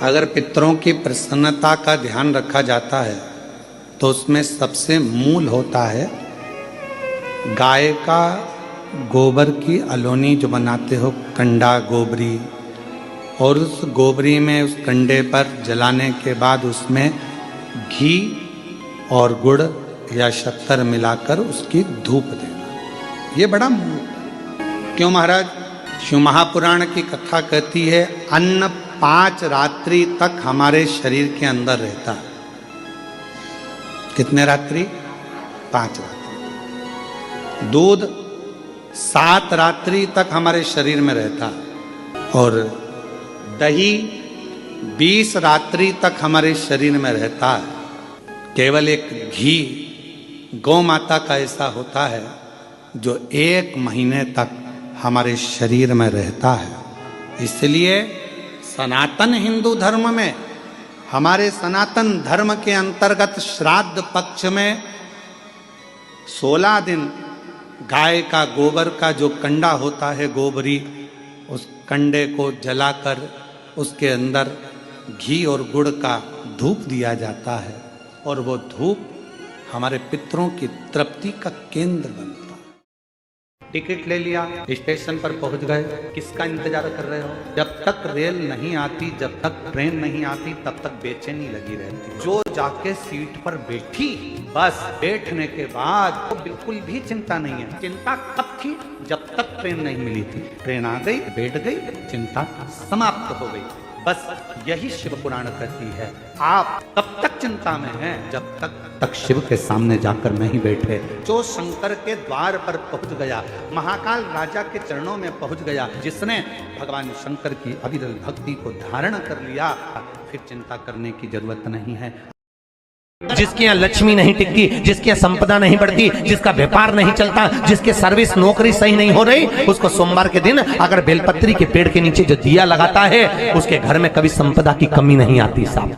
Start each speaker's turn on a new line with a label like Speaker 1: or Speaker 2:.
Speaker 1: अगर पितरों की प्रसन्नता का ध्यान रखा जाता है तो उसमें सबसे मूल होता है गाय का गोबर की अलोनी जो बनाते हो, कंडा गोबरी, और उस गोबरी में उस कंडे पर जलाने के बाद उसमें घी और गुड़ या शक्कर मिलाकर उसकी धूप देना। ये बड़ा मूल। क्यों महाराज? शिव महापुराण की कथा कहती है अन्न 5 रात्रि तक हमारे शरीर के अंदर रहता है। कितने रात्रि? 5 रात्रि। दूध 7 रात्रि तक हमारे शरीर में रहता है और दही 20 रात्रि तक हमारे शरीर में रहता है। केवल एक घी गौ माता का ऐसा होता है जो 1 महीने तक हमारे शरीर में रहता है। इसलिए सनातन हिंदू धर्म में, हमारे सनातन धर्म के अंतर्गत श्राद्ध पक्ष में 16 दिन गाय का गोबर का जो कंडा होता है गोबरी, उस कंडे को जलाकर उसके अंदर घी और गुड़ का धूप दिया जाता है और वो धूप हमारे पितरों की तृप्ति का केंद्र बनता है। टिकट ले लिया, स्टेशन पर पहुंच गए, किसका इंतजार कर रहे हो? जब तक रेल नहीं आती, जब तक ट्रेन नहीं आती, तब तक बेचैनी लगी रहती। जो जाके सीट पर बैठी, बस बैठने के बाद तो बिल्कुल भी चिंता नहीं है। चिंता कब थी? जब तक ट्रेन नहीं मिली थी। ट्रेन आ गई, बैठ गई, चिंता समाप्त हो गई। बस यही शिव पुराण कहती है। आप तब तक चिंता में हैं जब तक शिव के सामने जाकर नहीं बैठे। जो शंकर के द्वार पर पहुंच गया, महाकाल राजा के चरणों में पहुंच गया, जिसने भगवान शंकर की अविरल भक्ति को धारण कर लिया, फिर चिंता करने की जरूरत नहीं है।
Speaker 2: जिसके यहाँ लक्ष्मी नहीं टिकती, जिसके यहाँ संपदा नहीं बढ़ती, जिसका व्यापार नहीं चलता, जिसके सर्विस नौकरी सही नहीं हो रही, उसको सोमवार के दिन अगर बेलपत्री के पेड़ के नीचे जो दिया लगाता है, उसके घर में कभी संपदा की कमी नहीं आती साहब।